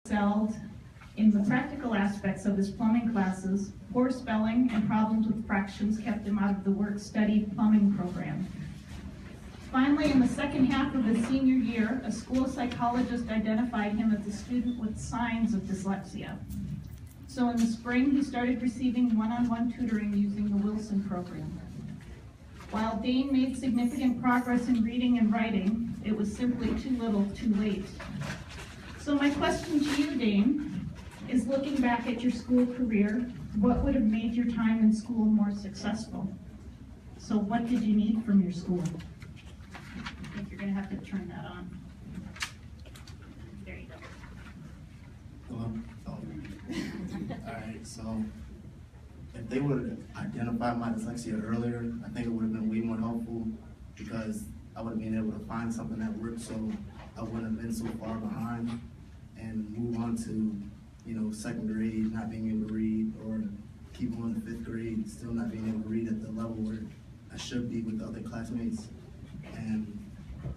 excelled in the practical aspects of his plumbing classes. Poor spelling and problems with fractions kept him out of the work-study plumbing program. Finally, in the second half of his senior year, a school psychologist identified him as a student with signs of dyslexia. So in the spring, he started receiving one-on-one tutoring using the Wilson program. While Dane made significant progress in reading and writing, it was simply too little, too late. So my question to you, Dane, is looking back at your school career, what would have made your time in school more successful? So what did you need from your school? I think you're going to have to turn that on. There you go. Hello? Oh. Alright, so if they would have identified my dyslexia earlier, I think it would have been way more helpful because I would have been able to find something that worked so I wouldn't have been so far behind and move on to, second grade, not being able to read, or keep on to fifth grade, still not being able to read at the level where I should be with the other classmates. And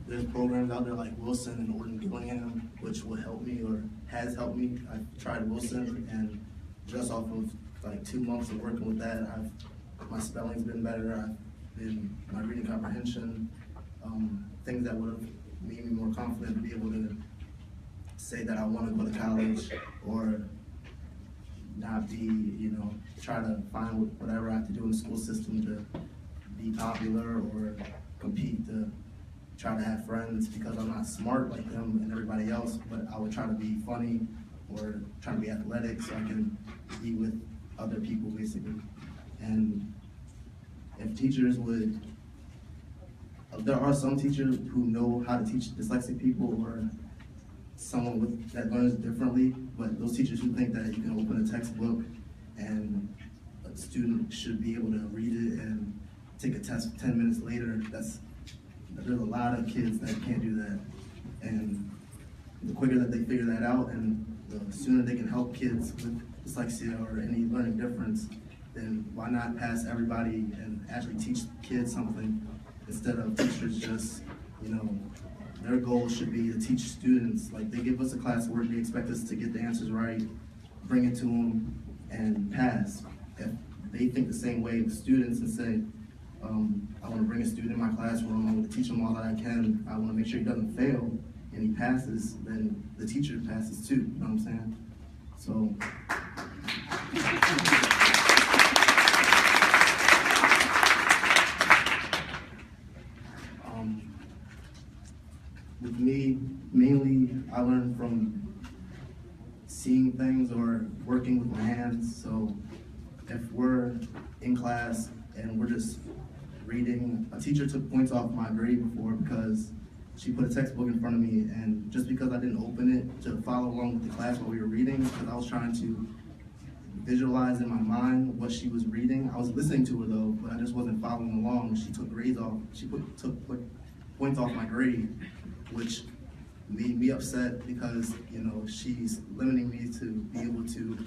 there's programs out there like Wilson and Orton Gillingham, which will help me or has helped me. I've tried Wilson, and just off of like 2 months of working with that, my spelling's been better. My reading comprehension, things that would have made me more confident to be able to say that I want to go to college or not be, try to find whatever I have to do in the school system to be popular or compete to try to have friends because I'm not smart like them and everybody else, but I would try to be funny or try to be athletic so I can be with other people basically. And if teachers would, there are some teachers who know how to teach dyslexic people or someone that learns differently, but those teachers who think that you can open a textbook and a student should be able to read it and take a test 10 minutes later, there's a lot of kids that can't do that. And the quicker that they figure that out and the sooner they can help kids with dyslexia or any learning difference, then why not pass everybody and actually teach kids something instead of teachers just, their goal should be to teach students. Like, they give us a classwork, they expect us to get the answers right, bring it to them, and pass. If they think the same way with students and say, I want to bring a student in my classroom, I want to teach him all that I can, I want to make sure he doesn't fail, and he passes, then the teacher passes too, you know what I'm saying? So. With me, mainly I learned from seeing things or working with my hands. So if we're in class and we're just reading, a teacher took points off my grade before because she put a textbook in front of me, and just because I didn't open it to follow along with the class while we were reading, because I was trying to visualize in my mind what she was reading. I was listening to her though, but I just wasn't following along. She took grades off, took points off my grade, which made me upset because, she's limiting me to be able to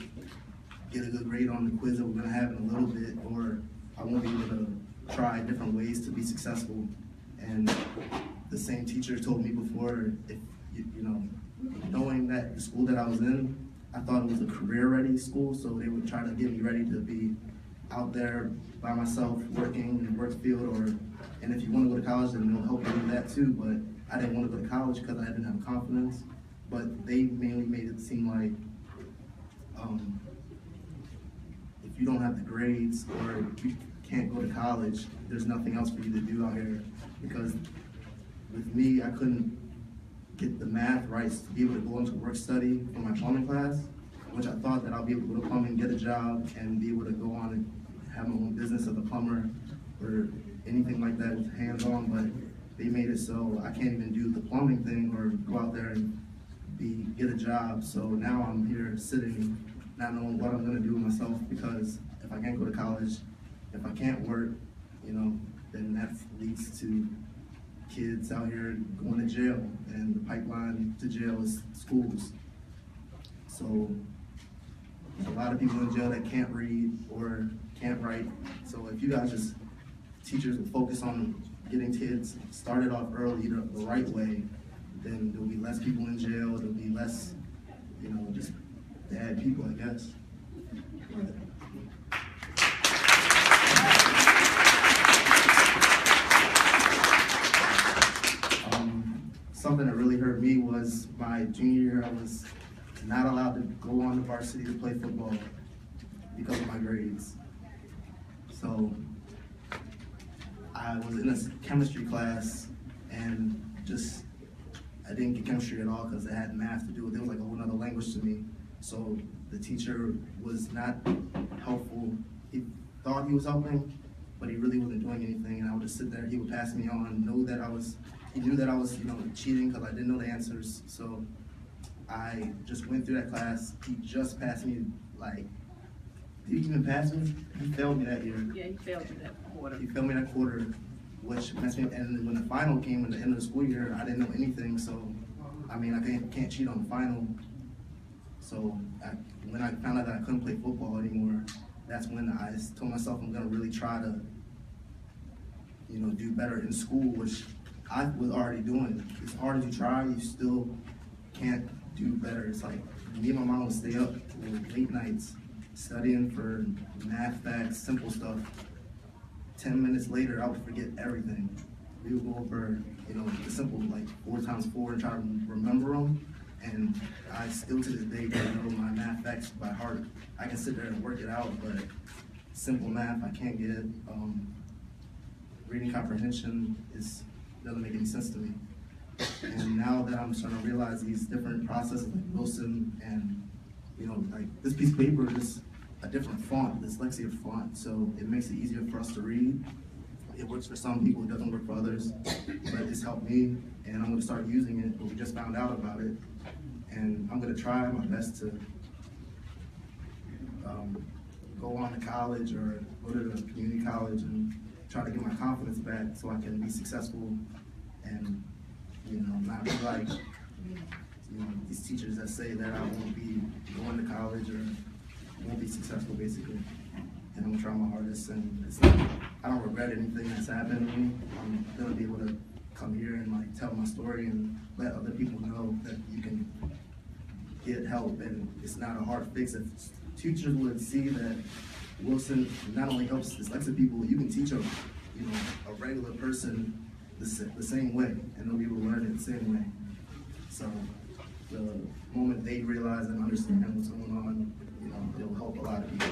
get a good grade on the quiz that we're gonna have in a little bit, or I won't be able to try different ways to be successful. And the same teacher told me before, if knowing that the school that I was in, I thought it was a career-ready school, so they would try to get me ready to be out there by myself, working in the work field, and if you want to go to college, then they'll help you do that too, but I didn't want to go to college because I didn't have confidence. But they mainly made it seem like if you don't have the grades or you can't go to college, there's nothing else for you to do out here. Because with me, I couldn't get the math right to be able to go into work study for my plumbing class, which I thought that I'll be able to go to plumbing, get a job, and be able to go on and have my own business as a plumber or anything like that with hands-on, but they made it so I can't even do the plumbing thing or go out there and get a job. So now I'm here sitting, not knowing what I'm gonna do with myself, because if I can't go to college, if I can't work, then that leads to kids out here going to jail, and the pipeline to jail is schools. So there's a lot of people in jail that can't read or can't write. So if you guys teachers will focus on getting kids started off early the right way, then there'll be less people in jail, there'll be less you know, just bad people, I guess. Something that really hurt me was my junior year, I was not allowed to go on the varsity to play football because of my grades. So I was in a chemistry class and just, I didn't get chemistry at all because it had math to do with it. It was like a whole other language to me. So the teacher was not helpful. He thought he was helping, but he really wasn't doing anything. And I would just sit there, he would pass me on, he knew that I was, you know, cheating because I didn't know the answers. So I just went through that class. He just passed me, like, did he even pass me? He failed me that year. Yeah, he failed you that quarter. He failed me that quarter, which messed me up. And when the final came at the end of the school year, I didn't know anything. So, I mean, I can't cheat on the final. So when I found out that I couldn't play football anymore, that's when I told myself I'm gonna really try to, you know, do better in school, which I was already doing. As hard as you try, you still can't do better. It's like me and my mom would stay up late nights studying for math facts, simple stuff. 10 minutes later, I would forget everything. We would go over, you know, the simple, like 4 times 4 and try to remember them. And I still to this day don't know my math facts by heart. I can sit there and work it out, but simple math, I can't get it. Reading comprehension doesn't make any sense to me. And now that I'm starting to realize these different processes like Wilson and, you know, like this piece of paper is a different font, dyslexia font, so it makes it easier for us to read. It works for some people, it doesn't work for others, but it's helped me, and I'm gonna start using it, but we just found out about it. And I'm gonna try my best to go on to college or go to the community college and try to get my confidence back so I can be successful and, you know, not be like, you know, these teachers that say that I won't be going to college or won't be successful, basically. And I'm gonna try my hardest, and it's not, I don't regret anything that's happened to me. I'm gonna be able to come here and like tell my story and let other people know that you can get help, and it's not a hard fix. If teachers would see that Wilson not only helps dyslexic people, you can teach a regular person the same way, and they'll be able to learn it the same way. So the moment they realize and understand what's going on, you know, it'll help a lot of people.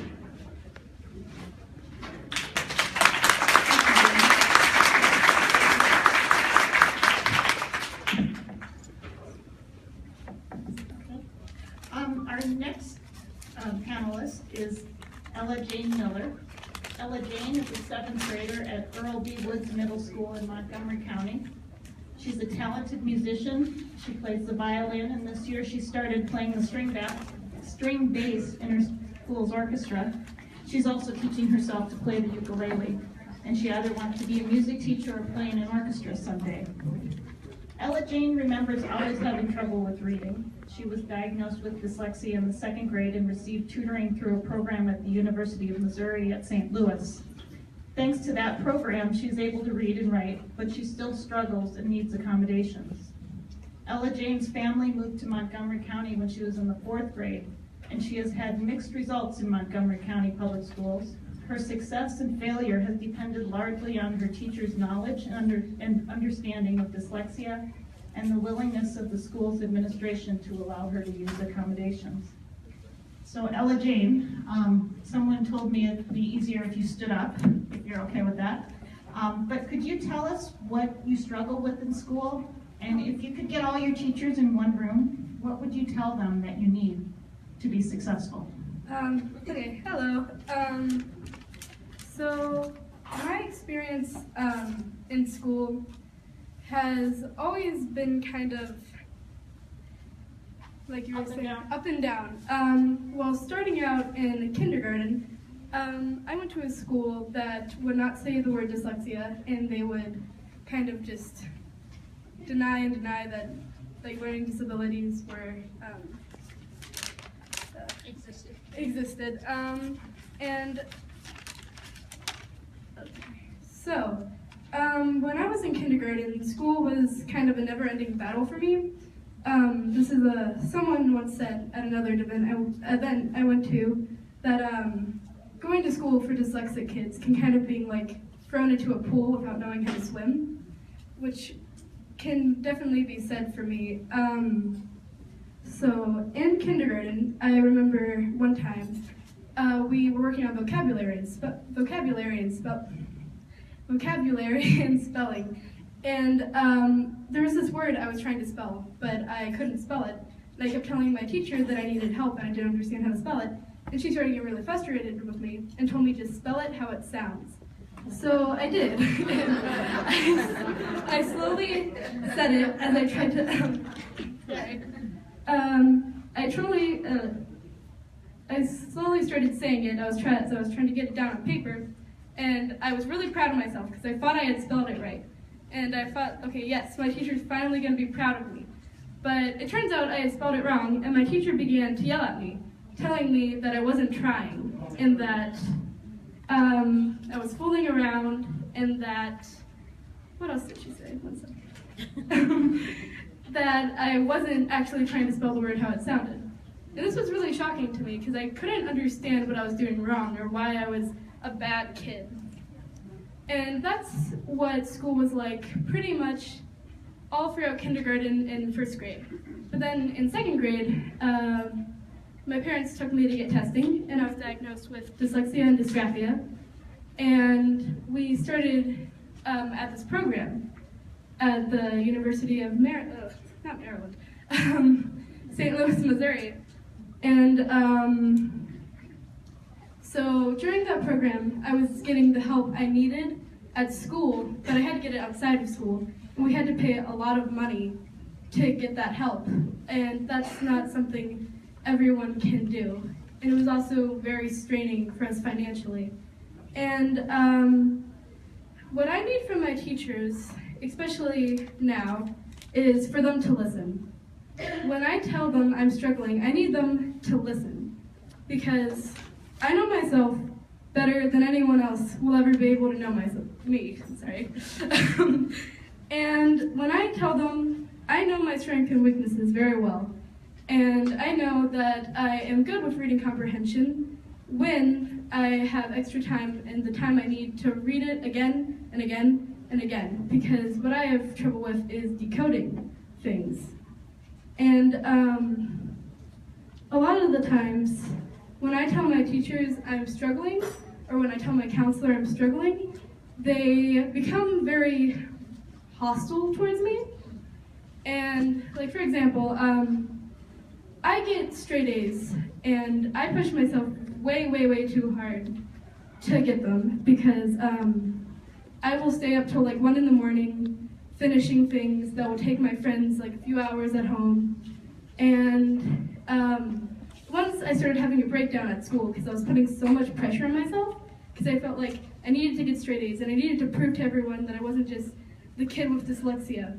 Our next panelist is Ella Jane Miller. Ella Jane is a 7th grader at Earl B. Woods Middle School in Montgomery County. She's a talented musician. She plays the violin, and this year she started playing the string bass in her school's orchestra. She's also teaching herself to play the ukulele, and she either wants to be a music teacher or play in an orchestra someday. Ella Jane remembers always having trouble with reading. She was diagnosed with dyslexia in the 2nd grade and received tutoring through a program at the University of Missouri at St. Louis. Thanks to that program, she's able to read and write, but she still struggles and needs accommodations. Ella Jane's family moved to Montgomery County when she was in the 4th grade, and she has had mixed results in Montgomery County Public Schools. Her success and failure has depended largely on her teacher's knowledge and understanding of dyslexia and the willingness of the school's administration to allow her to use accommodations. So Ella Jane, someone told me it'd be easier if you stood up, if you're okay with that. But could you tell us what you struggle with in school? And if you could get all your teachers in one room, what would you tell them that you need to be successful? Okay, hello. So my experience in school has always been kind of, like you were saying, up and down. Well, starting out in kindergarten, I went to a school that would not say the word dyslexia, and they would kind of just deny that like learning disabilities were existed. So when I was in kindergarten, school was kind of a never-ending battle for me. This is someone once said at another event I went to that going to school for dyslexic kids can kind of be like thrown into a pool without knowing how to swim, which can definitely be said for me. So in kindergarten, I remember one time we were working on vocabulary and spelling. And there was this word I was trying to spell, but I couldn't spell it. And I kept telling my teacher that I needed help and I didn't understand how to spell it. And she started getting really frustrated with me and told me to spell it how it sounds. So I did. I slowly said it as I tried to. I slowly started saying it. I was trying to get it down on paper, and I was really proud of myself because I thought I had spelled it right. And I thought, okay, yes, my teacher's finally going to be proud of me. But it turns out I had spelled it wrong, and my teacher began to yell at me, telling me that I wasn't trying, and that I was fooling around, and that, what else did she say? One second. That I wasn't actually trying to spell the word how it sounded. And this was really shocking to me because I couldn't understand what I was doing wrong or why I was a bad kid. And that's what school was like pretty much all throughout kindergarten and first grade. But then in second grade, my parents took me to get testing, and I was diagnosed with dyslexia and dysgraphia. And we started at this program at the University of St. Louis, Missouri. And so during that program, I was getting the help I needed at school, but I had to get it outside of school. And we had to pay a lot of money to get that help. And that's not something everyone can do. And it was also very straining for us financially. And what I need from my teachers, especially now, is for them to listen. When I tell them I'm struggling, I need them to listen, because I know myself better than anyone else will ever be able to know me. And when I tell them, I know my strengths and weaknesses very well, and I know that I am good with reading comprehension when I have extra time and the time I need to read it again and again and again, because what I have trouble with is decoding things. And a lot of the times, when I tell my teachers I'm struggling, or when I tell my counselor I'm struggling, they become very hostile towards me. And like, for example, I get straight A's, and I push myself way, way, way too hard to get them, because I will stay up till like 1 in the morning finishing things that will take my friends like a few hours at home. And once I started having a breakdown at school because I was putting so much pressure on myself, because I felt like I needed to get straight A's and I needed to prove to everyone that I wasn't just the kid with dyslexia.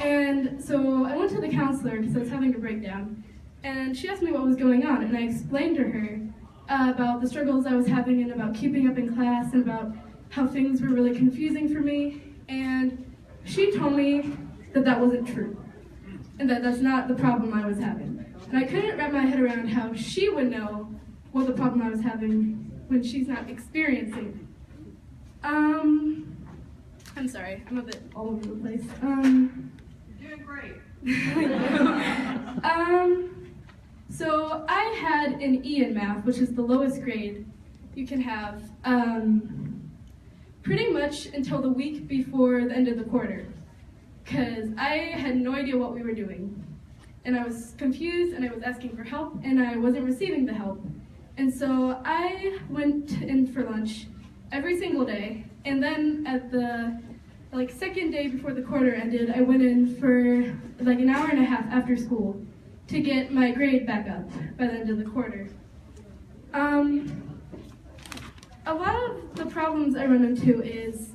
And so I went to the counselor because I was having a breakdown, and she asked me what was going on, and I explained to her about the struggles I was having and about keeping up in class and about how things were really confusing for me. And she told me that that wasn't true, and that that's not the problem I was having. And I couldn't wrap my head around how she would know what the problem I was having when she's not experiencing it. I'm sorry, I'm a bit all over the place. You're doing great. So I had an E in math, which is the lowest grade you can have, pretty much until the week before the end of the quarter, because I had no idea what we were doing. And I was confused, and I was asking for help, and I wasn't receiving the help. And so I went in for lunch every single day, and then at the second day before the quarter ended, I went in for like an hour and a half after school to get my grade back up by the end of the quarter. A lot of the problems I run into is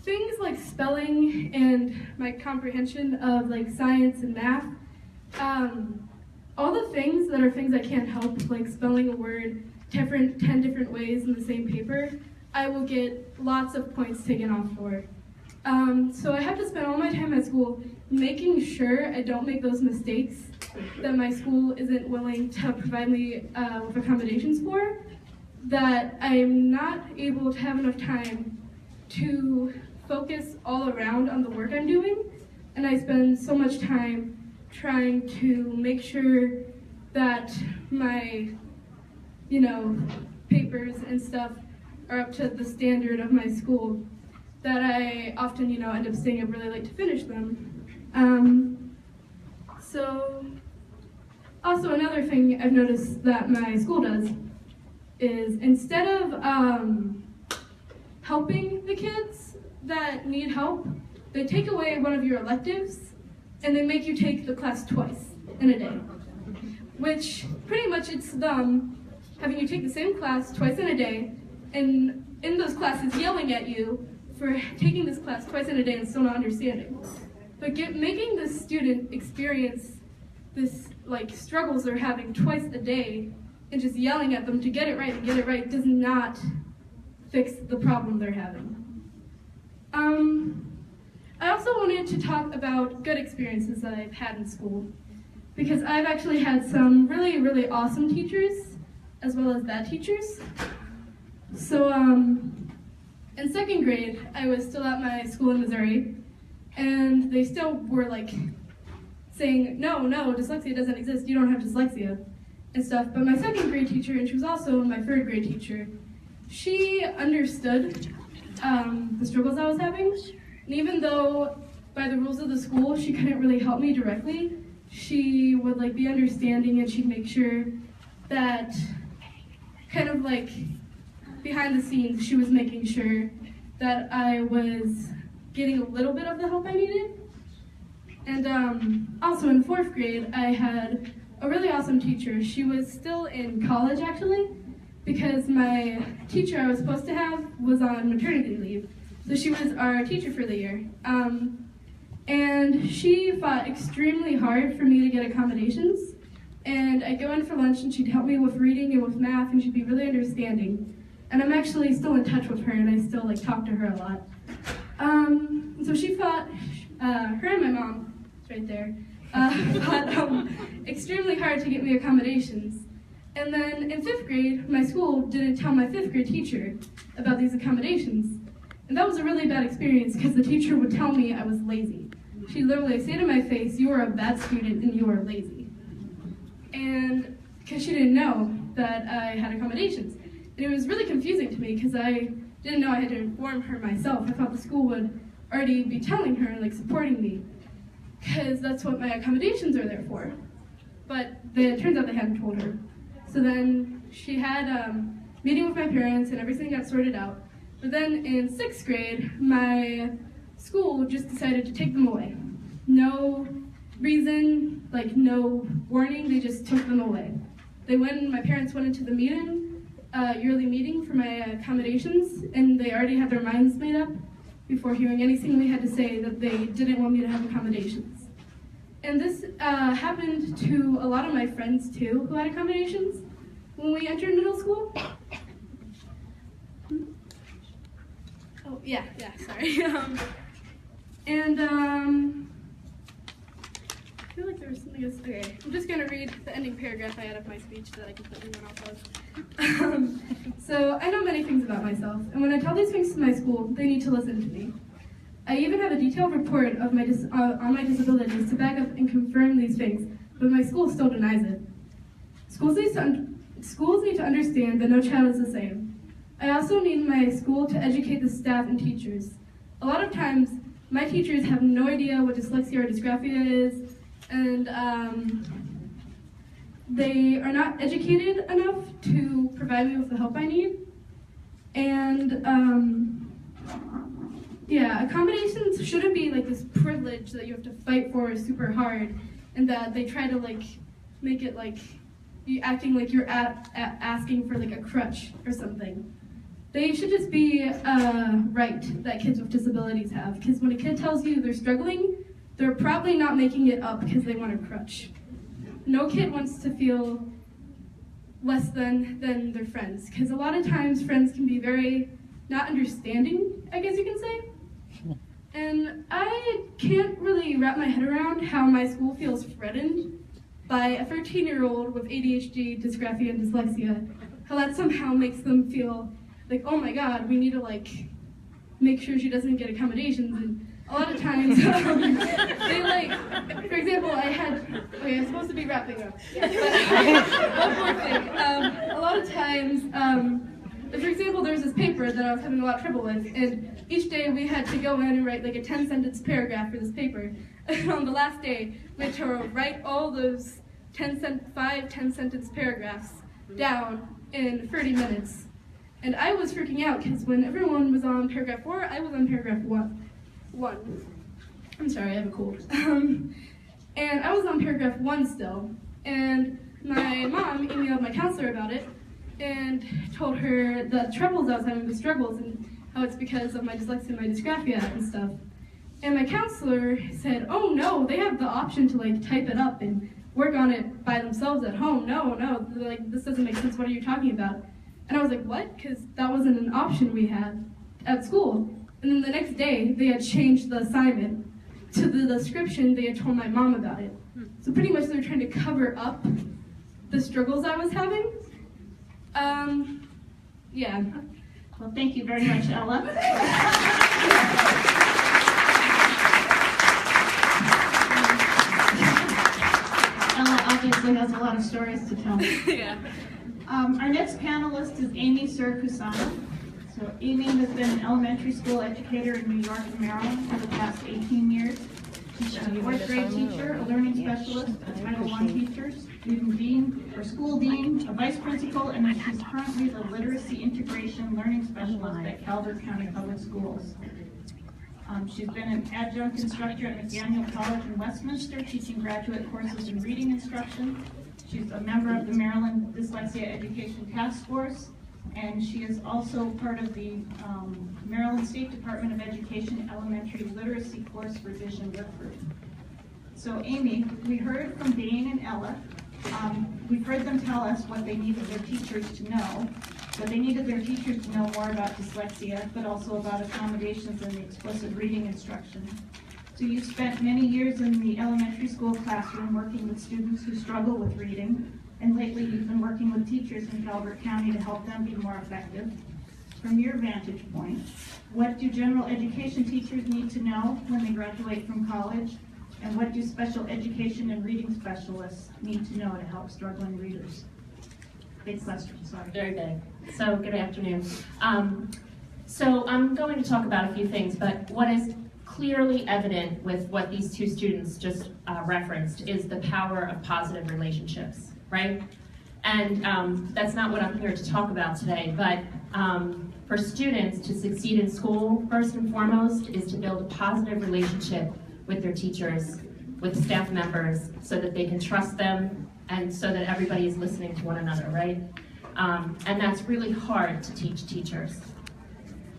things like spelling and my comprehension of like science and math. All the things that are things I can't help, like spelling a word 10 different ways in the same paper, I will get lots of points taken off for. So I have to spend all my time at school making sure I don't make those mistakes that my school isn't willing to provide me with accommodations for, that I'm not able to have enough time to focus all around on the work I'm doing, and I spend so much time trying to make sure that my, papers and stuff are up to the standard of my school, that I often, end up staying up really late to finish them. So, also another thing I've noticed that my school does is instead of helping the kids that need help, they take away one of your electives and they make you take the class twice in a day. Which pretty much it's them having you take the same class twice in a day, and in those classes yelling at you for taking this class twice in a day and still not understanding. But making the student experience this struggles they're having twice a day and just yelling at them to get it right does not fix the problem they're having. I also wanted to talk about good experiences that I've had in school, because I've actually had some really, really awesome teachers as well as bad teachers. So in second grade, I was still at my school in Missouri, and they still were saying, no, dyslexia doesn't exist, you don't have dyslexia and stuff. But my second grade teacher, and she was also my third grade teacher, she understood the struggles I was having. And even though by the rules of the school, she couldn't really help me directly, she would be understanding, and she'd make sure that kind of behind the scenes, she was making sure that I was getting a little bit of the help I needed. And also in fourth grade, I had a really awesome teacher. She was still in college actually, because my teacher I was supposed to have was on maternity leave. So she was our teacher for the year. And she fought extremely hard for me to get accommodations. And I'd go in for lunch and she'd help me with reading and with math, and she'd be really understanding. And I'm actually still in touch with her, and I still talk to her a lot. So she fought, her and my mom, it's right there, fought extremely hard to get me accommodations. And then in fifth grade, my school didn't tell my fifth grade teacher about these accommodations. And that was a really bad experience, because the teacher would tell me I was lazy. She'd literally say to my face, "You are a bad student and you are lazy." And because she didn't know that I had accommodations. And it was really confusing to me, because I didn't know I had to inform her myself. I thought the school would already be telling her, supporting me, because that's what my accommodations are there for. But it turns out they hadn't told her. So then she had a meeting with my parents, and everything got sorted out. But then in sixth grade, my school just decided to take them away. No reason, no warning, they just took them away. My parents went into the yearly meeting for my accommodations, and they already had their minds made up before hearing anything we had to say that they didn't want me to have accommodations. And this happened to a lot of my friends too, who had accommodations when we entered middle school. Oh, yeah, sorry. I feel like there was something else. Okay, I'm just gonna read the ending paragraph I had of my speech that I completely went off of. So I know many things about myself, and when I tell these things to my school, they need to listen to me. I even have a detailed report of on my disabilities to back up and confirm these things, but my school still denies it. Schools need to understand that no child is the same. I also need my school to educate the staff and teachers. A lot of times, my teachers have no idea what dyslexia or dysgraphia is, and they are not educated enough to provide me with the help I need. And accommodations shouldn't be this privilege that you have to fight for super hard, and that they try to make it you acting like you're asking for a crutch or something. They should just be a right that kids with disabilities have, because when a kid tells you they're struggling, they're probably not making it up because they want a crutch. No kid wants to feel less than their friends, because a lot of times friends can be very not understanding, I guess you can say. And I can't really wrap my head around how my school feels threatened by a 13-year-old with ADHD, dysgraphia, and dyslexia. How that somehow makes them feel like, oh my God, we need to make sure she doesn't get accommodations. And a lot of times, they for example, I'm supposed to be wrapping up. But one more thing. A lot of times, for example, there was this paper that I was having a lot of trouble with, and each day we had to go in and write a 10-sentence paragraph for this paper. And on the last day, we had to write all those 10-sentence paragraphs down in 30 minutes. And I was freaking out because when everyone was on paragraph 4, I was on paragraph 1. I'm sorry, I have a cold. And I was on paragraph 1 still. And my mom emailed my counselor about it and told her the troubles I was having, the struggles, and how it's because of my dyslexia and my dysgraphia and stuff. And my counselor said, oh no, they have the option to type it up and work on it by themselves at home. No, this doesn't make sense, what are you talking about? And I was like, what? Because that wasn't an option we had at school. And then the next day, they had changed the assignment to the description they had told my mom about it. So pretty much they were trying to cover up the struggles I was having. Yeah. Well, thank you very much, Ella. Ella obviously has a lot of stories to tell. Yeah. Our next panelist is Amy Sir-Kusama. So Amy has been an elementary school educator in New York and Maryland for the past 18 years. She's a 4th grade teacher, a learning specialist, a Title I teacher, student dean, or school dean, a vice principal, and she's currently the literacy integration learning specialist at Calvert County Public Schools. She's been an adjunct instructor at McDaniel College in Westminster, teaching graduate courses in reading instruction. She's a member of the Maryland Dyslexia Education Task Force, and she is also part of the Maryland State Department of Education Elementary Literacy Course Revision Work Group. So Amy, we heard from Dane and Ella. We've heard them tell us what they needed their teachers to know, but they needed their teachers to know more about dyslexia, but also about accommodations in the explicit reading instruction. So you spent many years in the elementary school classroom working with students who struggle with reading, and lately you've been working with teachers in Calvert County to help them be more effective. From your vantage point, what do general education teachers need to know when they graduate from college? And what do special education and reading specialists need to know to help struggling readers? Big question, sorry. Very big. So good afternoon. So I'm going to talk about a few things, but what is clearly evident with what these two students just referenced is the power of positive relationships, right? And that's not what I'm here to talk about today, but for students to succeed in school, first and foremost, is to build a positive relationship with their teachers, with staff members, so that they can trust them and so that everybody is listening to one another, right? And that's really hard to teach teachers.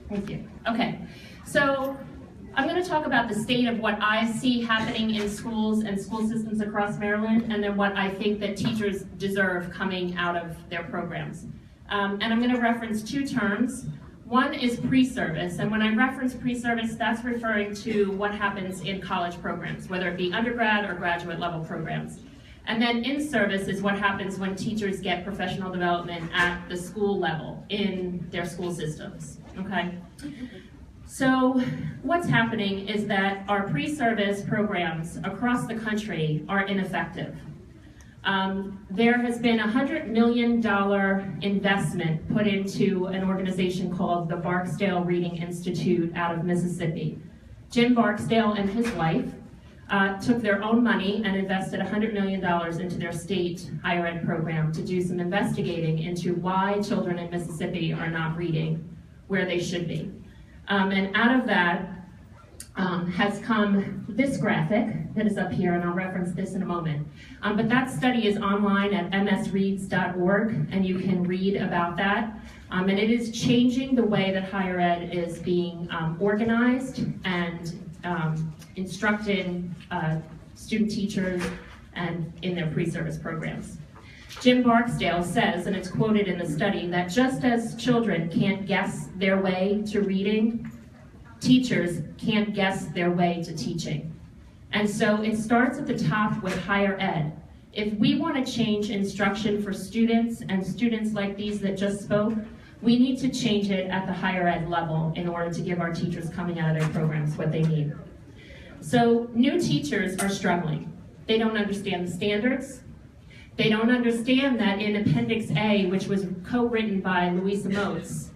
Thank you. Okay, so I'm going to talk about the state of what I see happening in schools and school systems across Maryland, and then what I think that teachers deserve coming out of their programs. And I'm going to reference two terms. One is pre-service, and when I reference pre-service, that's referring to what happens in college programs, whether it be undergrad or graduate level programs. And then in-service is what happens when teachers get professional development at the school level in their school systems, okay? So what's happening is that our pre-service programs across the country are ineffective. There has been a $100 million investment put into an organization called the Barksdale Reading Institute out of Mississippi. Jim Barksdale and his wife took their own money and invested $100 million into their state higher ed program to do some investigating into why children in Mississippi are not reading where they should be. And out of that has come this graphic that is up here, and I'll reference this in a moment. But that study is online at msreads.org, and you can read about that. And it is changing the way that higher ed is being organized and instructing student teachers and in their pre-service programs. Jim Barksdale says, and it's quoted in the study, that just as children can't guess their way to reading, teachers can't guess their way to teaching. And so it starts at the top with higher ed. If we want to change instruction for students and students like these that just spoke, we need to change it at the higher ed level in order to give our teachers coming out of their programs what they need. So new teachers are struggling. They don't understand the standards. They don't understand that in Appendix A, which was co-written by Louisa Moats,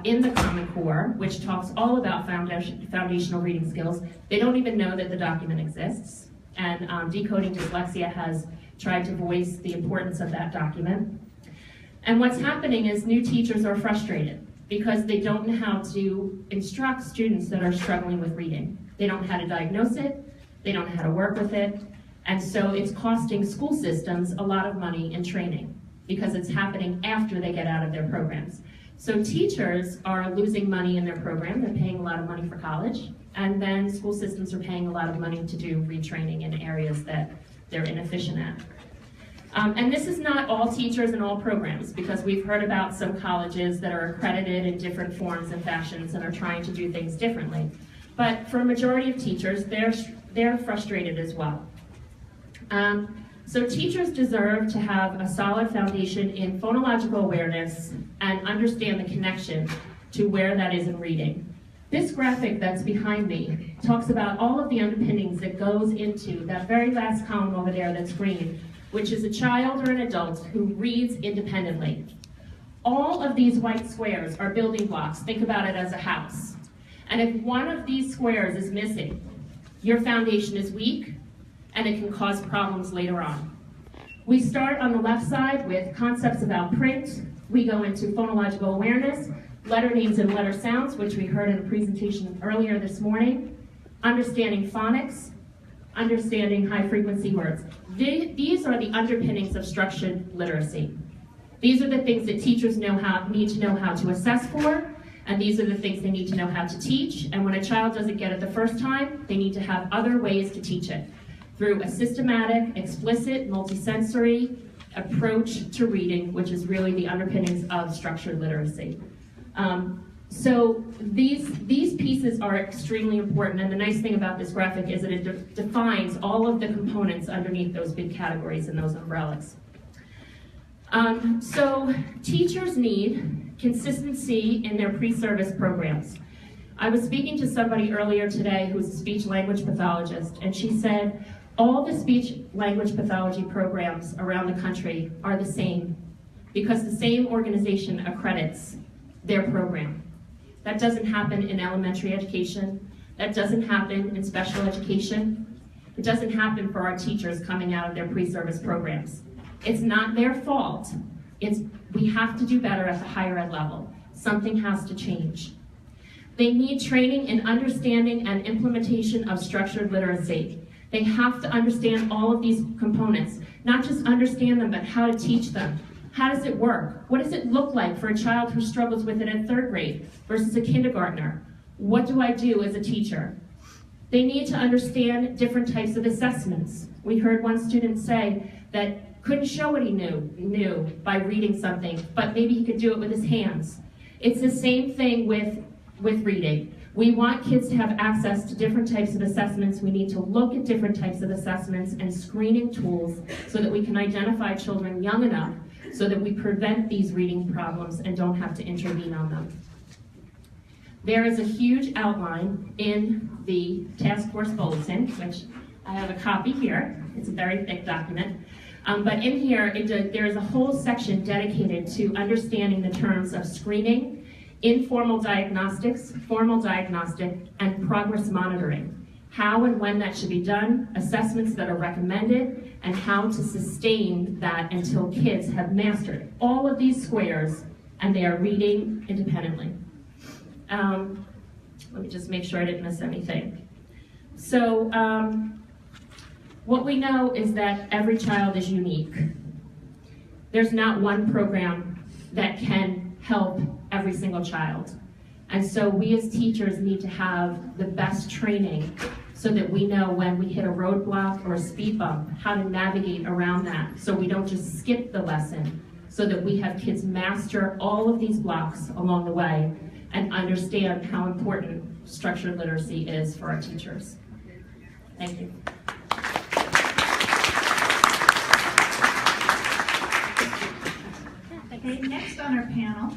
in the Common Core, which talks all about foundational reading skills, they don't even know that the document exists. And Decoding Dyslexia has tried to voice the importance of that document. And what's happening is new teachers are frustrated because they don't know how to instruct students that are struggling with reading. They don't know how to diagnose it, they don't know how to work with it, and so it's costing school systems a lot of money in training because it's happening after they get out of their programs. So teachers are losing money in their program, they're paying a lot of money for college, and then school systems are paying a lot of money to do retraining in areas that they're inefficient at. And this is not all teachers and all programs, because we've heard about some colleges that are accredited in different forms and fashions and are trying to do things differently. But for a majority of teachers, they're frustrated as well. So teachers deserve to have a solid foundation in phonological awareness and understand the connection to where that is in reading. This graphic that's behind me talks about all of the underpinnings that goes into that very last column over there that's green, which is a child or an adult who reads independently. All of these white squares are building blocks. Think about it as a house. And if one of these squares is missing, your foundation is weak, and it can cause problems later on. We start on the left side with concepts about print. We go into phonological awareness, letter names and letter sounds, which we heard in a presentation earlier this morning, understanding phonics, understanding high-frequency words. These are the underpinnings of structured literacy. These are the things that teachers need to know how to assess for, and these are the things they need to know how to teach. And when a child doesn't get it the first time, they need to have other ways to teach it through a systematic, explicit, multisensory approach to reading, which is really the underpinnings of structured literacy. So these pieces are extremely important, and the nice thing about this graphic is that it defines all of the components underneath those big categories and those umbrellas. So teachers need consistency in their pre-service programs. I was speaking to somebody earlier today who's a speech-language pathologist, and she said all the speech-language pathology programs around the country are the same because the same organization accredits their program. That doesn't happen in elementary education. That doesn't happen in special education. It doesn't happen for our teachers coming out of their pre-service programs. It's not their fault. We have to do better at the higher ed level. Something has to change. They need training in understanding and implementation of structured literacy. They have to understand all of these components, not just understand them, but how to teach them. How does it work? What does it look like for a child who struggles with it in 3rd grade versus a kindergartner? What do I do as a teacher? They need to understand different types of assessments. We heard one student say that couldn't show what he knew by reading something, but maybe he could do it with his hands. It's the same thing with reading. We want kids to have access to different types of assessments. We need to look at different types of assessments and screening tools so that we can identify children young enough so that we prevent these reading problems and don't have to intervene on them. There is a huge outline in the task force bulletin, which I have a copy here. It's a very thick document. But in here, there is a whole section dedicated to understanding the terms of screening, informal diagnostics, formal diagnostic, and progress monitoring. How and when that should be done, assessments that are recommended, and how to sustain that until kids have mastered all of these squares and they are reading independently. Let me just make sure I didn't miss anything. So what we know is that every child is unique. There's not one program that can help every single child. And so we as teachers need to have the best training so that we know when we hit a roadblock or a speed bump, how to navigate around that so we don't just skip the lesson, so that we have kids master all of these blocks along the way and understand how important structured literacy is for our teachers. Thank you. Okay, next on our panel,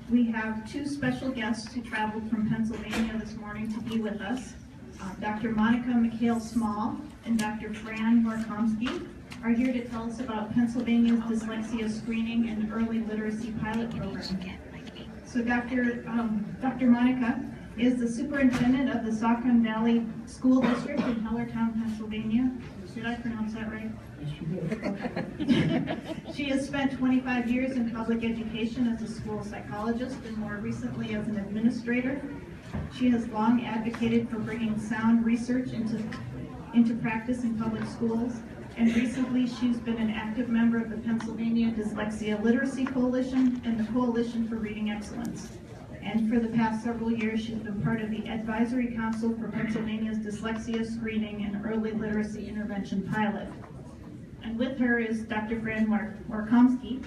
we have two special guests who traveled from Pennsylvania this morning to be with us. Dr. Monica McHale-Small and Dr. Fran Markomsky are here to tell us about Pennsylvania's dyslexia screening and early literacy pilot program. So Dr. Monica is the superintendent of the Saucon Valley School District in Hellertown, Pennsylvania. Did I pronounce that right? She has spent 25 years in public education as a school psychologist and more recently as an administrator. She has long advocated for bringing sound research into practice in public schools, and recently she's been an active member of the Pennsylvania Dyslexia Literacy Coalition and the Coalition for Reading Excellence. And for the past several years, she's been part of the Advisory Council for Pennsylvania's Dyslexia Screening and Early Literacy Intervention Pilot. And with her is Dr. Fran Markomsky.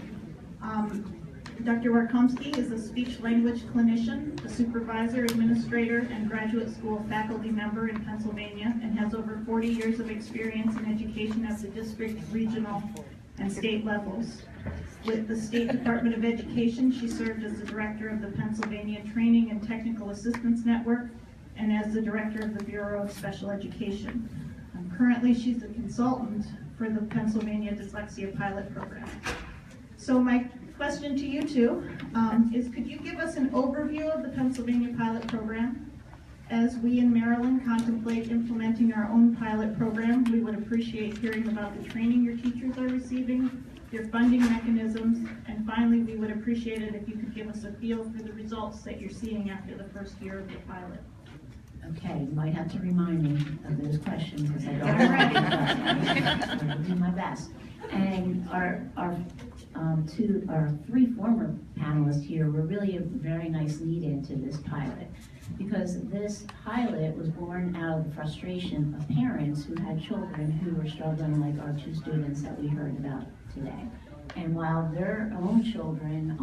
Dr. Markomsky is a speech-language clinician, a supervisor, administrator, and graduate school faculty member in Pennsylvania, and has over 40 years of experience in education at the district, regional, and state levels. With the State Department of Education, she served as the director of the Pennsylvania Training and Technical Assistance Network and as the director of the Bureau of Special Education. Currently, she's a consultant for the Pennsylvania Dyslexia Pilot Program. So my question to you two is, could you give us an overview of the Pennsylvania Pilot Program? As we in Maryland contemplate implementing our own pilot program, we would appreciate hearing about the training your teachers are receiving, your funding mechanisms, and finally, we would appreciate it if you could give us a feel for the results that you're seeing after the first year of the pilot. Okay, you might have to remind me of those questions because I don't know. I'm going to do my best. And our three former panelists here were really a very nice lead into this pilot, because this pilot was born out of the frustration of parents who had children who were struggling, like our two students that we heard about today. And while their own children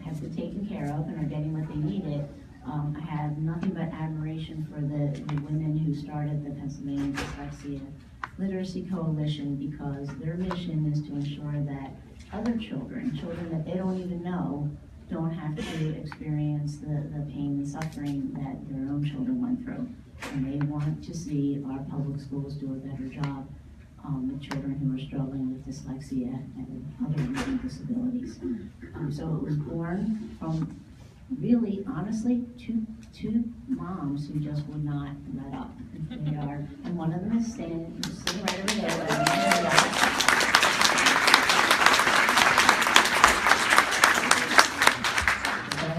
have been taken care of and are getting what they needed, I have nothing but admiration for the women who started the Pennsylvania Dyslexia Literacy Coalition, because their mission is to ensure that other children that they don't even know, don't have to experience the pain and suffering that their own children went through. And they want to see our public schools do a better job with children who are struggling with dyslexia and other reading disabilities. So it was born from, really, honestly, two moms who just would not let up. They are, and one of them is sitting right over there.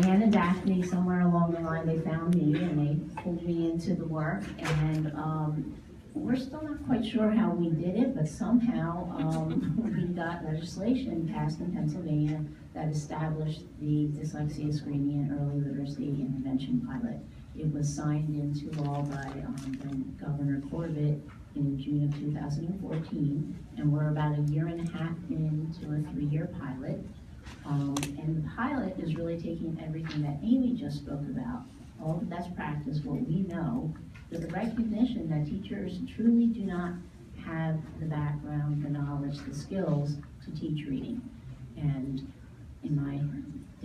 Diane and Daphne, somewhere along the line, they found me and they pulled me into the work, and we're still not quite sure how we did it, but somehow we got legislation passed in Pennsylvania that established the Dyslexia Screening and Early Literacy Intervention Pilot. It was signed into law by then Governor Corbett in June of 2014, and we're about a year and a half into a 3-year pilot. And the pilot is really taking everything that Amy just spoke about, all the best practice, what we know, with the recognition that teachers truly do not have the background, the knowledge, the skills to teach reading. And in my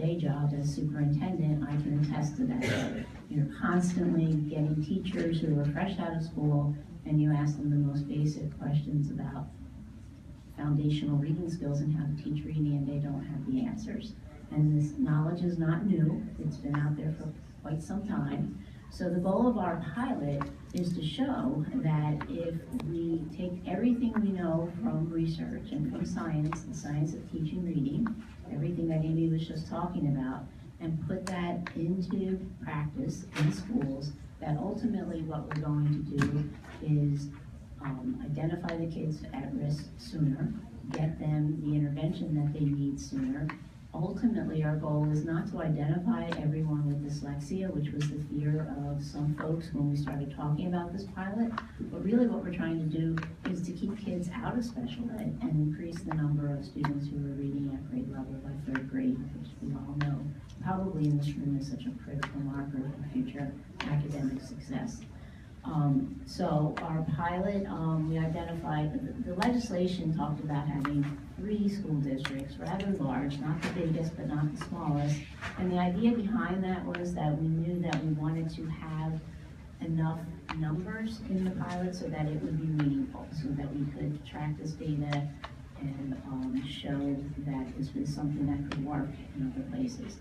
day job as superintendent, I can attest to that. You're constantly getting teachers who are fresh out of school, and you ask them the most basic questions about foundational reading skills and how to teach reading, and they don't have the answers. And this knowledge is not new. It's been out there for quite some time. So the goal of our pilot is to show that if we take everything we know from research and from science, the science of teaching reading, everything that Amy was just talking about, and put that into practice in schools, that ultimately what we're going to do is identify the kids at risk sooner, get them the intervention that they need sooner. Ultimately, our goal is not to identify everyone with dyslexia, which was the fear of some folks when we started talking about this pilot, but really what we're trying to do is to keep kids out of special ed and increase the number of students who are reading at grade level by 3rd grade, which we all know probably in this room is such a critical marker for future academic success. So our pilot, we identified, the legislation talked about having 3 school districts, rather large, not the biggest, but not the smallest. And the idea behind that was that we knew that we wanted to have enough numbers in the pilot so that it would be meaningful, so that we could track this data and show that this was something that could work in other places.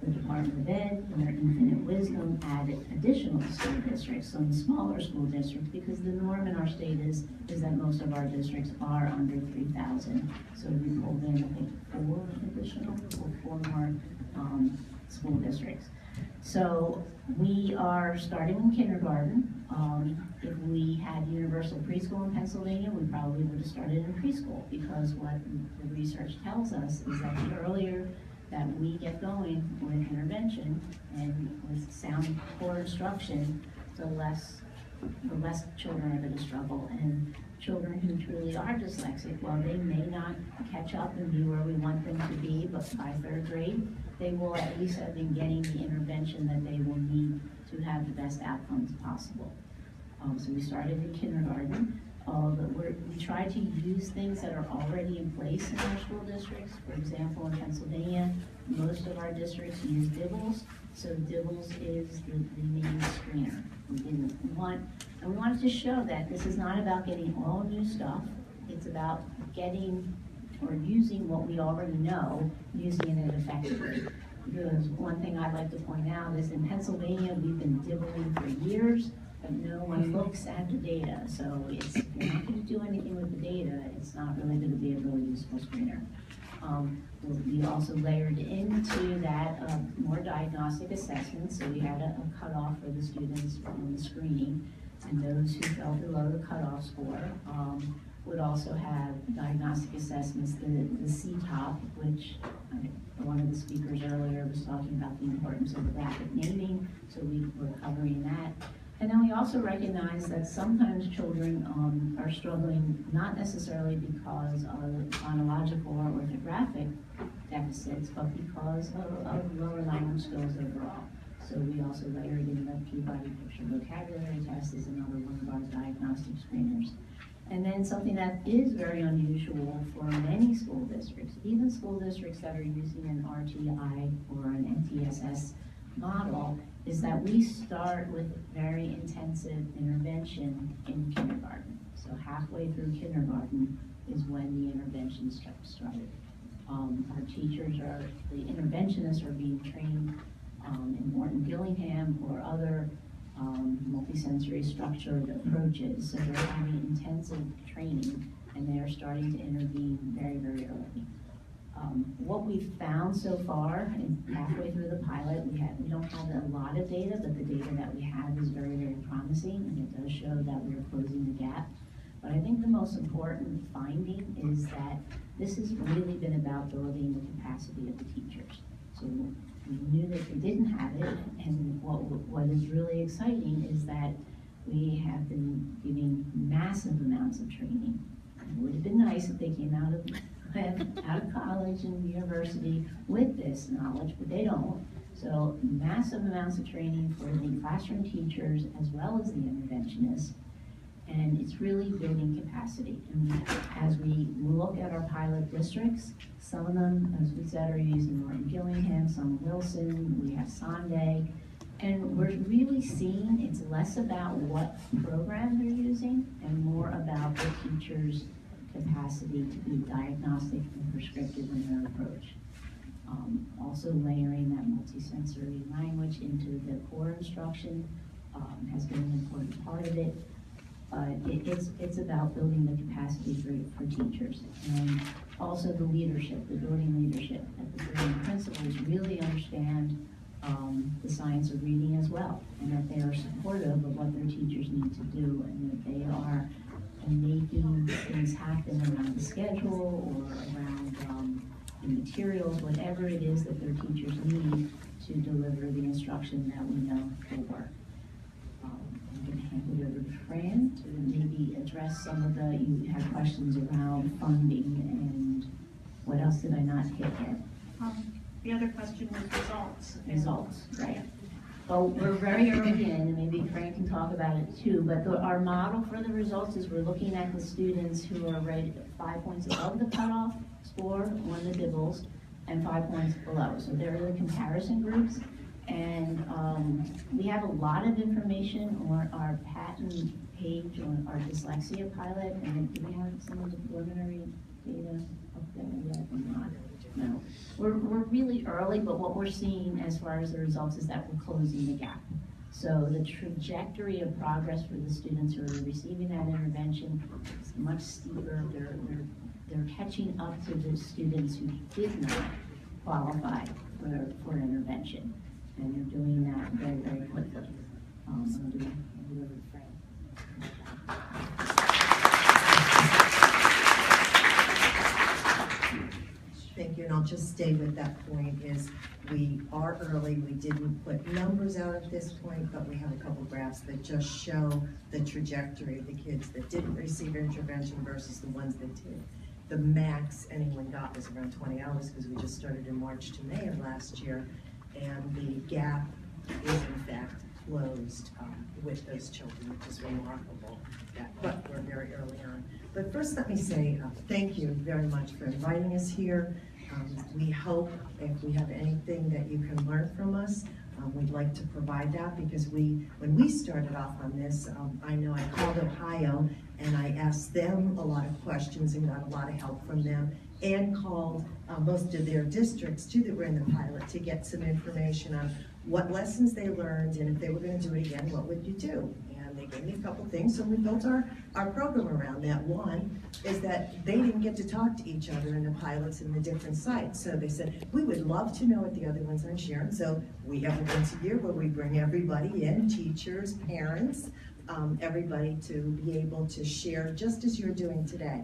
The Department of Ed, in their infinite wisdom, added additional school districts, some smaller school districts, because the norm in our state is that most of our districts are under 3,000. So we pulled in, I think, 4 more school districts. So we are starting in kindergarten. If we had universal preschool in Pennsylvania, we probably would have started in preschool, because what the research tells us is that the earlier that we get going with intervention and with sound core instruction, the less children are going to struggle. And children who truly are dyslexic, while they may not catch up and be where we want them to be, but by 3rd grade, they will at least have been getting the intervention that they will need to have the best outcomes possible. So we started in kindergarten. We try to use things that are already in place in our school districts. For example, in Pennsylvania, most of our districts use DIBELS. So DIBELS is the main screener. We wanted to show that this is not about getting all new stuff. It's about getting or using what we already know, using it effectively. Because one thing I'd like to point out is in Pennsylvania, we've been DIBELing for years, but no one looks at the data. So if you're not going to do anything with the data, it's not really going to be a really useful screener. We also layered into that more diagnostic assessments. So we had a cutoff for the students on the screening, and those who fell below the cutoff score would also have diagnostic assessments, the CTOP, which one of the speakers earlier was talking about the importance of graphic naming, so we were covering that. And then we also recognize that sometimes children are struggling not necessarily because of phonological or orthographic deficits, but because of lower language skills overall. So we also layered in the Peabody Picture Vocabulary Test as another one of our diagnostic screeners. And then something that is very unusual for many school districts, even school districts that are using an RTI or an NTSS model, is that we start with very intensive intervention in kindergarten. So halfway through kindergarten is when the intervention started. Our teachers the interventionists are being trained in Morton Gillingham or other multisensory structured approaches. So they're having intensive training and they're starting to intervene very, very early. What we've found so far, and halfway through the pilot, we don't have a lot of data, but the data that we have is very, very promising, and it does show that we're closing the gap. But I think the most important finding is that this has really been about building the capacity of the teachers. So we knew that they didn't have it, and what is really exciting is that we have been giving massive amounts of training. It would have been nice if they came out of college and university with this knowledge, but they don't. So massive amounts of training for the classroom teachers as well as the interventionists, and it's really building capacity. And as we look at our pilot districts, some of them, as we said, are using Morton Gillingham, some Wilson, we have Sonday, and we're really seeing it's less about what program they're using and more about the teachers' capacity to be diagnostic and prescriptive in their approach. Also layering that multisensory language into the core instruction has been an important part of it. It's about building the capacity for teachers, and also the leadership, the building leadership, that the building principals really understand the science of reading as well, and that they are supportive of what their teachers need to do, and that they are making things happen around the schedule or around the materials, whatever it is that their teachers need to deliver the instruction that we know will work. I'm going to hand it over to Fran to maybe address some of you had questions around funding and what else did I not hit yet? The other question was results. Results, right? Well, we're very early in, and maybe Frank can talk about it too, but our model for the results is we're looking at the students who are rated 5 points above the cutoff score on the DIBELS and 5 points below. So they're the comparison groups. And we have a lot of information on our patent page on our dyslexia pilot. And do we have some of the preliminary data up there yet or not? No. We're really early, but what we're seeing as far as the results is that we're closing the gap. So the trajectory of progress for the students who are receiving that intervention is much steeper. They're catching up to the students who did not qualify for intervention. And they're doing that very, very quickly. I'll do it with Frank. Thank you, and I'll just stay with that point is we are early. We didn't put numbers out at this point, but we have a couple graphs that just show the trajectory of the kids that didn't receive intervention versus the ones that did. The max anyone got was around 20 hours because we just started in March to May of last year, and the gap is in fact closed with those children, which is remarkable, but we're very early on. But first let me say thank you very much for inviting us here. We hope if we have anything that you can learn from us, we'd like to provide that because when we started off on this, I know I called Ohio and I asked them a lot of questions and got a lot of help from them, and called most of their districts too that were in the pilot to get some information on what lessons they learned, and if they were going to do it again, what would you do? And they gave me a couple things, so we built our program around that. One is that they didn't get to talk to each other in the pilots in the different sites, so they said, we would love to know what the other ones are sharing, so we have a once a year where we bring everybody in, teachers, parents, everybody to be able to share just as you're doing today.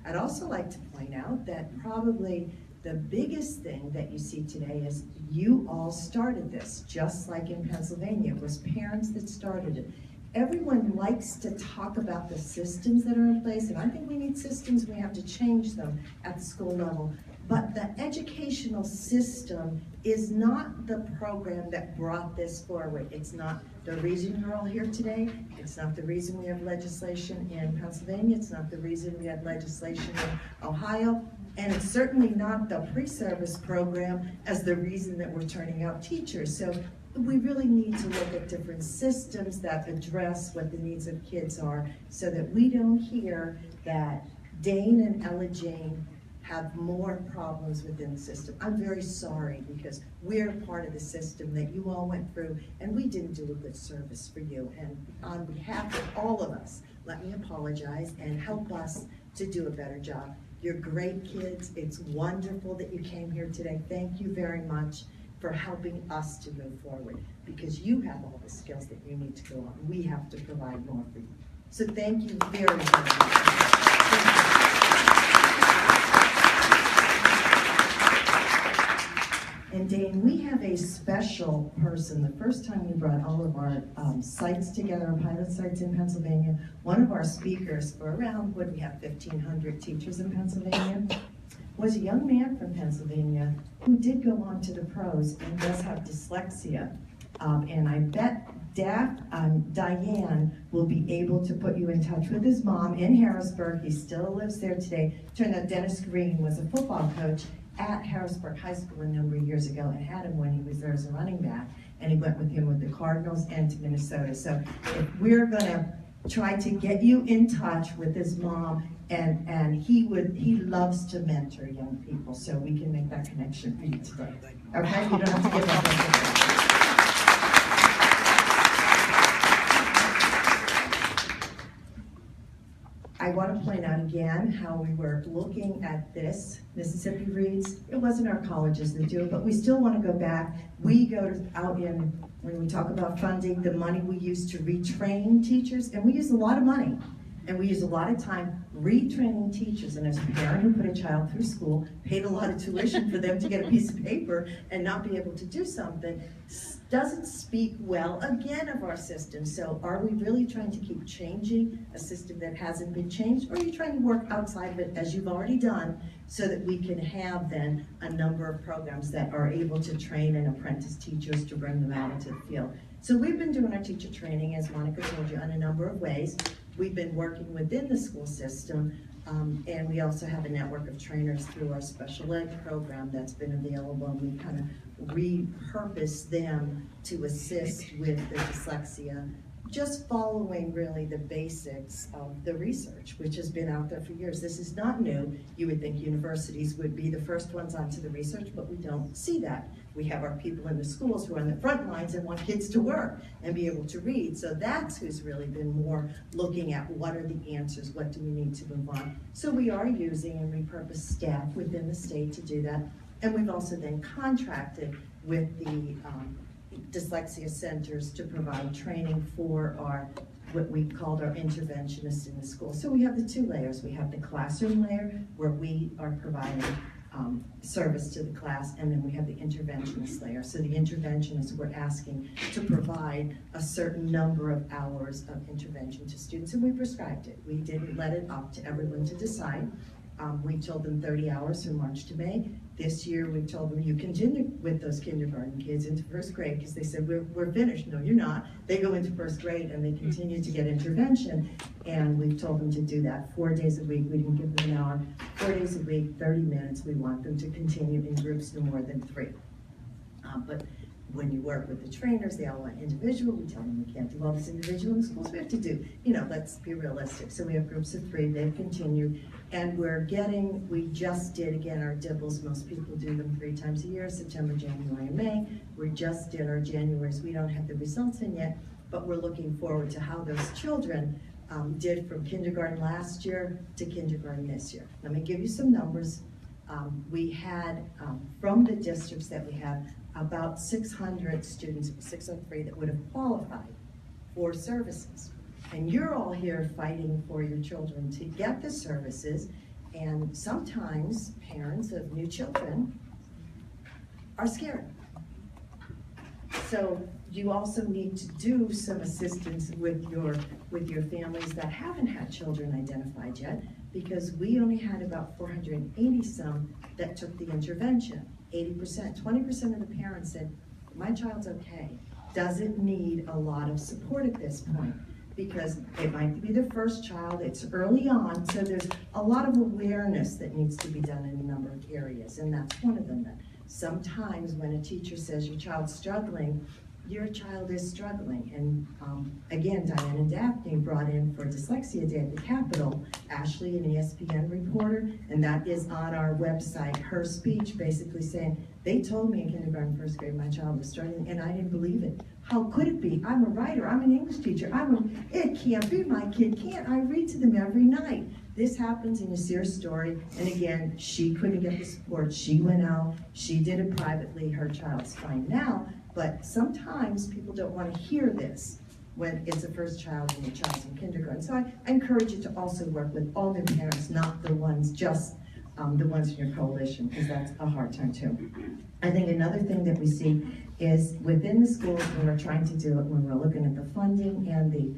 I'd also like to point out that probably the biggest thing that you see today is you all started this, just like in Pennsylvania. It was parents that started it. Everyone likes to talk about the systems that are in place, and I think we need systems, we have to change them at the school level. But the educational system is not the program that brought this forward. It's not the reason you're all here today. It's not the reason we have legislation in Pennsylvania. It's not the reason we had legislation in Ohio. And it's certainly not the pre-service program as the reason that we're turning out teachers. So we really need to look at different systems that address what the needs of kids are so that we don't hear that Dane and Ella Jane have more problems within the system. I'm very sorry because we're part of the system that you all went through and we didn't do a good service for you. And on behalf of all of us, let me apologize and help us to do a better job. You're great kids. It's wonderful that you came here today. Thank you very much for helping us to move forward because you have all the skills that you need to go on. We have to provide more for you. So thank you very, very much. And Dane, we have a special person. The first time we brought all of our sites together, our pilot sites in Pennsylvania, one of our speakers for around, what do we have, 1,500 teachers in Pennsylvania, was a young man from Pennsylvania who did go on to the pros and does have dyslexia. And I bet Diane will be able to put you in touch with his mom in Harrisburg. He still lives there today. Turned out Dennis Green was a football coach at Harrisburg High School a number of years ago and had him when he was there as a running back. And he went with him with the Cardinals and to Minnesota. So if we're gonna try to get you in touch with his mom, and he loves to mentor young people, so we can make that connection for you today. Okay, you don't have to give up. I want to point out again how we were looking at this. Mississippi Reads, it wasn't our colleges that do it, but we still want to go back. We go out in, when we talk about funding, the money we use to retrain teachers, and we use a lot of money, and we use a lot of time retraining teachers, and as a parent who put a child through school, paid a lot of tuition for them to get a piece of paper and not be able to do something, doesn't speak well again of our system. So are we really trying to keep changing a system that hasn't been changed, or are you trying to work outside of it, as you've already done, so that we can have then a number of programs that are able to train and apprentice teachers to bring them out into the field? So we've been doing our teacher training, as Monica told you, in a number of ways. We've been working within the school system, and we also have a network of trainers through our special ed program that's been available, and we kind of repurpose them to assist with the dyslexia, just following really the basics of the research, which has been out there for years. This is not new. You would think universities would be the first ones onto the research, but we don't see that. We have our people in the schools who are on the front lines and want kids to work and be able to read. So that's who's really been more looking at what are the answers, what do we need to move on. So we are using and repurposed staff within the state to do that. And we've also then contracted with the dyslexia centers to provide training for our, what we called our interventionists in the school. So we have the two layers. We have the classroom layer where we are providing service to the class, and then we have the interventionist layer. So the interventionists, we're asking to provide a certain number of hours of intervention to students, and we prescribed it. We didn't let it up to everyone to decide. We told them 30 hours from March to May. This year, we told them you continue with those kindergarten kids into first grade, because they said, we're finished. No, you're not. They go into first grade and they continue to get intervention. And we've told them to do that 4 days a week. We didn't give them an hour. 4 days a week, 30 minutes. We want them to continue in groups no more than 3. But when you work with the trainers, they all want individual. We tell them we can't do all this individual in the schools. We have to do, let's be realistic. So we have groups of 3, they've continued. And we just did, again, our DIBELS. Most people do them 3 times a year, September, January, and May. We just did our Januaries. We don't have the results in yet, but we're looking forward to how those children did from kindergarten last year to kindergarten this year. Let me give you some numbers. We had, from the districts that we have, about 600 students, 603, that would have qualified for services. And you're all here fighting for your children to get the services, and sometimes parents of new children are scared. So you also need to do some assistance with your families that haven't had children identified yet, because we only had about 480 some that took the intervention. 80%, 20% of the parents said, my child's okay, doesn't need a lot of support at this point, because it might be their first child, it's early on, so there's a lot of awareness that needs to be done in a number of areas, and that's one of them. That sometimes when a teacher says your child's struggling, your child is struggling. And again, Diane and Daphne brought in for Dyslexia Day at the Capitol, Ashley, an ESPN reporter, and that is on our website, her speech basically saying, they told me in kindergarten, first grade, my child was struggling, and I didn't believe it. How could it be? I'm a writer, I'm an English teacher, it can't be, my kid can't. I read to them every night. This happens, and you see her story, and again, she couldn't get the support. She went out, she did it privately, her child's fine now, but sometimes people don't want to hear this when it's a first child and your child's in kindergarten. So I encourage you to also work with all their parents, not the ones, just the ones in your coalition, because that's a hard time too. I think another thing that we see is within the schools, when we're trying to do it, when we're looking at the funding and the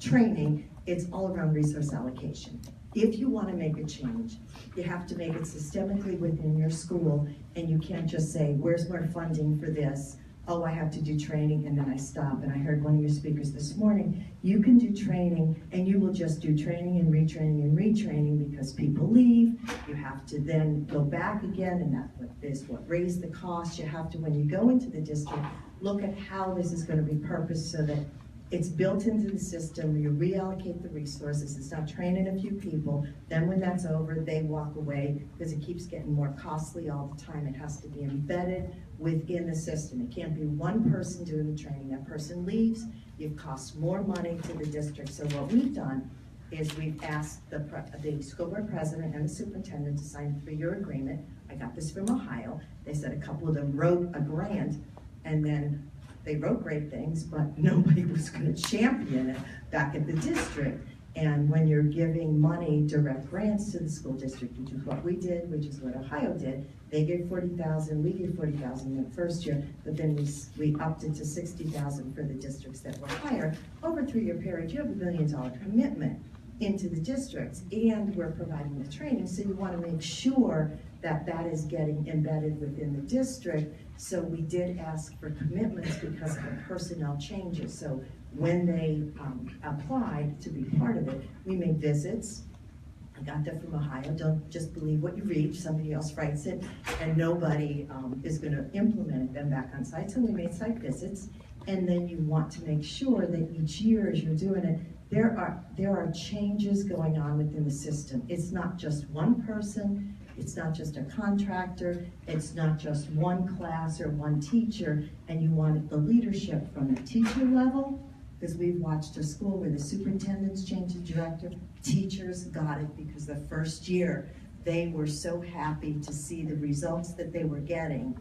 training, it's all around resource allocation. If you want to make a change, you have to make it systemically within your school, and you can't just say, where's more funding for this? Oh, I have to do training, and then I stop. And I heard one of your speakers this morning, you can do training, and you will just do training and retraining because people leave. You have to then go back again, and that is what raised the cost. You have to, when you go into the district, look at how this is going to be purposed so that it's built into the system. You reallocate the resources. It's not training a few people. Then when that's over, they walk away because it keeps getting more costly all the time. It has to be embedded within the system. It can't be one person doing the training. That person leaves. It costs more money to the district. So what we've done is we've asked the school board president and the superintendent to sign a 3-year agreement. I got this from Ohio. They said a couple of them wrote a grant, and then they wrote great things, but nobody was going to champion it back at the district. And when you're giving money, direct grants to the school district, which is what we did, which is what Ohio did, they gave 40,000, we gave 40,000 in the first year, but then we upped it to 60,000 for the districts that were higher. Over a 3-year period, you have $1 million commitment into the districts, and we're providing the training, so you want to make sure that that is getting embedded within the district. So we did ask for commitments because of the personnel changes. So when they applied to be part of it, we made visits. I got that from Ohio. Don't just believe what you read. Somebody else writes it, and nobody is going to implement them back on site. So we made site visits, and then you want to make sure that each year as you're doing it, there are changes going on within the system. It's not just one person, it's not just a contractor, it's not just one class or one teacher, and you want the leadership from the teacher level, because we've watched a school where the superintendents changed the director, teachers got it because the first year they were so happy to see the results that they were getting,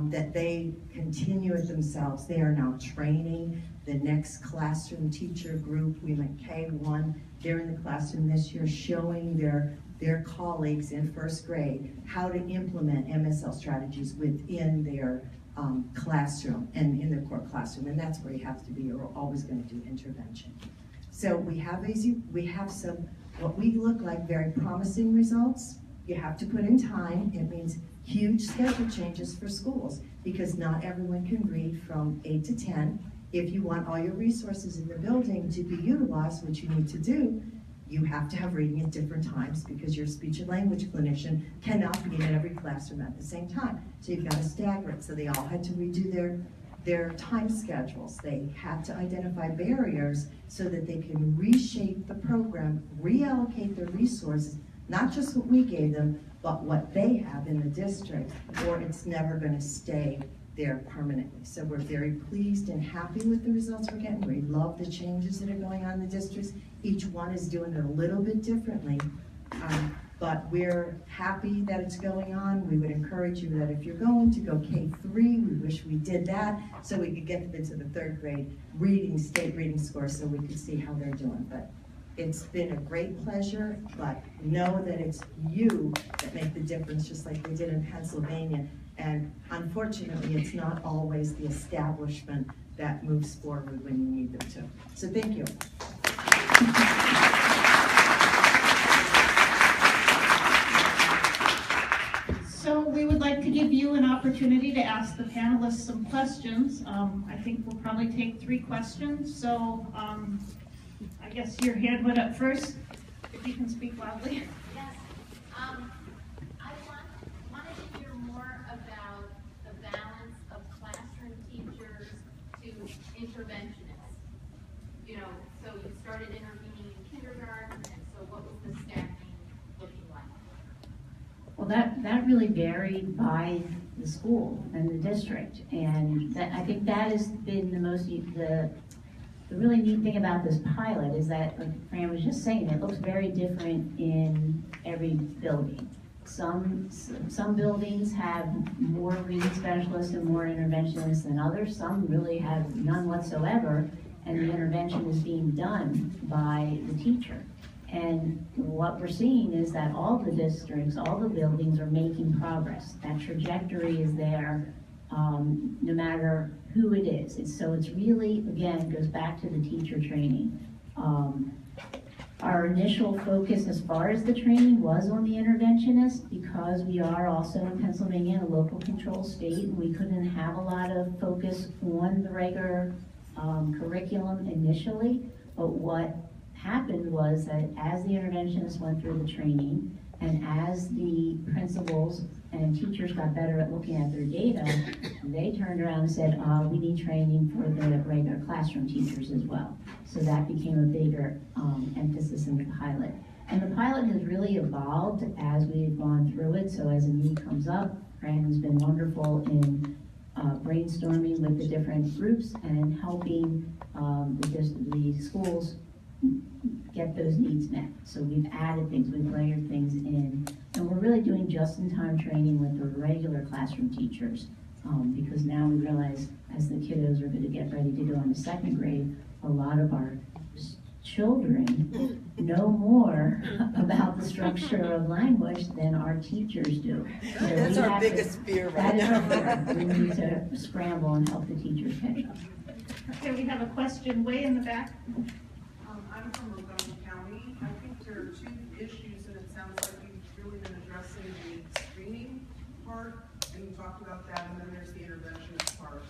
that they continue it themselves. They are now training the next classroom teacher group. We went K1, they're in the classroom this year showing their colleagues in first grade how to implement MSL strategies within their classroom and in the core classroom, and that's where you have to be. You're always going to do intervention. So we have some, what we look like very promising results. You have to put in time. It means huge schedule changes for schools because not everyone can read from 8 to 10. If you want all your resources in the building to be utilized, which you need to do, you have to have reading at different times because your speech and language clinician cannot be in every classroom at the same time. So you've got to stagger it. So they all had to redo their time schedules. They had to identify barriers so that they can reshape the program, reallocate their resources, not just what we gave them, but what they have in the district, or it's never going to stay there permanently. So we're very pleased and happy with the results we're getting. We love the changes that are going on in the districts. Each one is doing it a little bit differently, but we're happy that it's going on. We would encourage you that if you're going to go K3, we wish we did that so we could get them into the 3rd grade state reading scores so we could see how they're doing. But it's been a great pleasure, but know that it's you that make the difference, just like they did in Pennsylvania. And unfortunately, it's not always the establishment that moves forward when you need them to. So thank you. So we would like to give you an opportunity to ask the panelists some questions. I think we'll probably take 3 questions. So I guess your hand went up first, if you can speak loudly. Yes. I wanted to hear more about the balance of classroom teachers to interventionists. You know, so you started intervening in kindergarten, and so what was the staffing looking like? Well, that really varied by the school and the district, and I think that has been the really neat thing about this pilot is that, like Fran was just saying, it looks very different in every building. Some buildings have more reading specialists and more interventionists than others. Some really have none whatsoever, and the intervention is being done by the teacher. And what we're seeing is that all the districts, all the buildings are making progress. That trajectory is there, no matter who it is. So it's really, again, goes back to the teacher training. Our initial focus as far as the training was on the interventionist because we are also in Pennsylvania, a local control state, and we couldn't have a lot of focus on the regular curriculum initially. But what happened was that as the interventionists went through the training and as the principals and teachers got better at looking at their data, they turned around and said, we need training for the regular classroom teachers as well. So that became a bigger emphasis in the pilot. And the pilot has really evolved as we've gone through it. So as a need comes up, Fran has been wonderful in brainstorming with the different groups and helping the schools get those needs met. So we've added things, we've layered things in, and we're really doing just-in-time training with the regular classroom teachers because now we realize as the kiddos are going to get ready to go into 2nd grade, a lot of our children know more about the structure of language than our teachers do. So That's we our have to- biggest fear That right is our now. fear. We need to scramble and help the teachers catch up. Okay, we have a question way in the back. I'm from Montgomery County. I think there are two issues, and it sounds like you've really been addressing the screening part, and you talked about that, and then there's the interventionist part.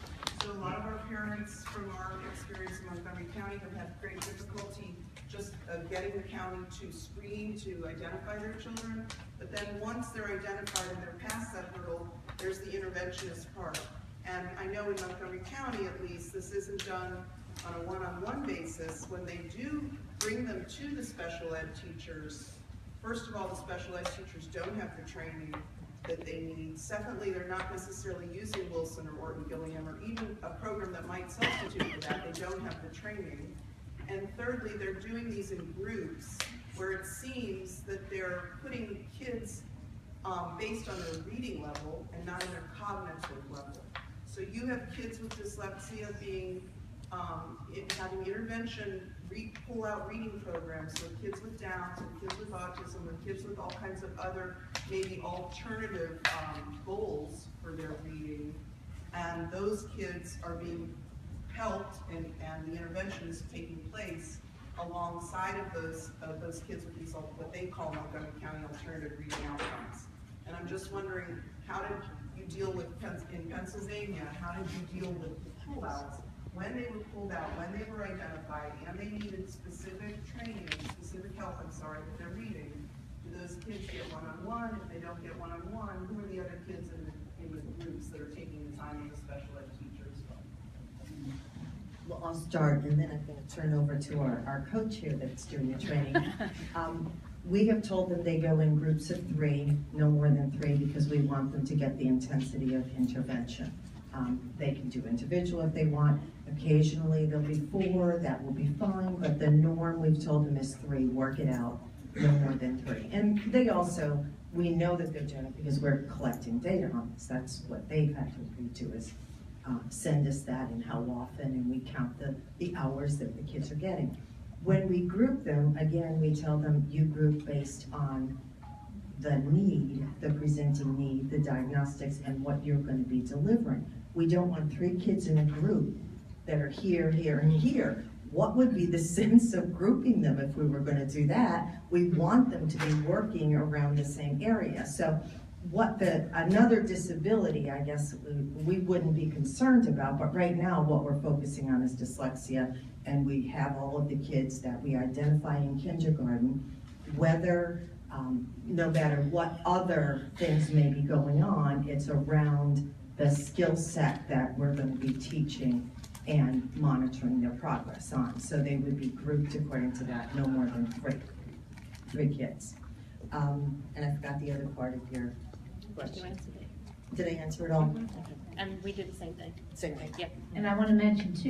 So a lot of our parents, from our experience in Montgomery County, have had great difficulty just getting the county to screen, to identify their children. But then once they're identified and they're past that hurdle, there's the interventionist part. And I know in Montgomery County, at least, this isn't done on a one-on-one basis. When they do bring them to the special ed teachers, first of all, the special ed teachers don't have the training that they need. Secondly, they're not necessarily using Wilson or Orton Gillingham or even a program that might substitute for that. They don't have the training. And thirdly, they're doing these in groups where it seems that they're putting kids based on their reading level and not on their cognitive level. So you have kids with dyslexia being, having intervention, pull out reading programs with kids with Downs, with kids with autism, with kids with all kinds of other maybe alternative goals for their reading. And those kids are being helped and the intervention is taking place alongside of those kids with these, what they call Montgomery County alternative reading outcomes. And I'm just wondering, how did you deal with, in Pennsylvania, how did you deal with the pullouts? When they were pulled out, when they were identified, and they needed specific training, specific help, with their reading, do those kids get one-on-one? If they don't get one-on-one, who are the other kids in the groups that are taking the time with the special ed teachers? Well, I'll start, and then I'm going to turn over to our coach here that's doing the training. We have told them they go in groups of 3, no more than 3, because we want them to get the intensity of intervention. They can do individual if they want. Occasionally there'll be 4, that will be fine, but the norm we've told them is 3, work it out, no more than 3. And they also, we know that they're doing it because we're collecting data on this. That's what they've had to agree to, is send us that and how often, and we count the hours that the kids are getting. When we group them, again, we tell them you group based on the need, the presenting need, the diagnostics, and what you're going to be delivering. We don't want 3 kids in a group that are here, here, and here. What would be the sense of grouping them if we were going to do that? We want them to be working around the same area. So another disability, I guess, we wouldn't be concerned about, but right now what we're focusing on is dyslexia, and we have all of the kids that we identify in kindergarten, whether, no matter what other things may be going on, it's around the skill set that we're going to be teaching and monitoring their progress on. So they would be grouped according to that, no more than 3 kids. And I forgot the other part of your question. Did I answer it all? And we did the same thing. Same thing. Yeah. And I want to mention too,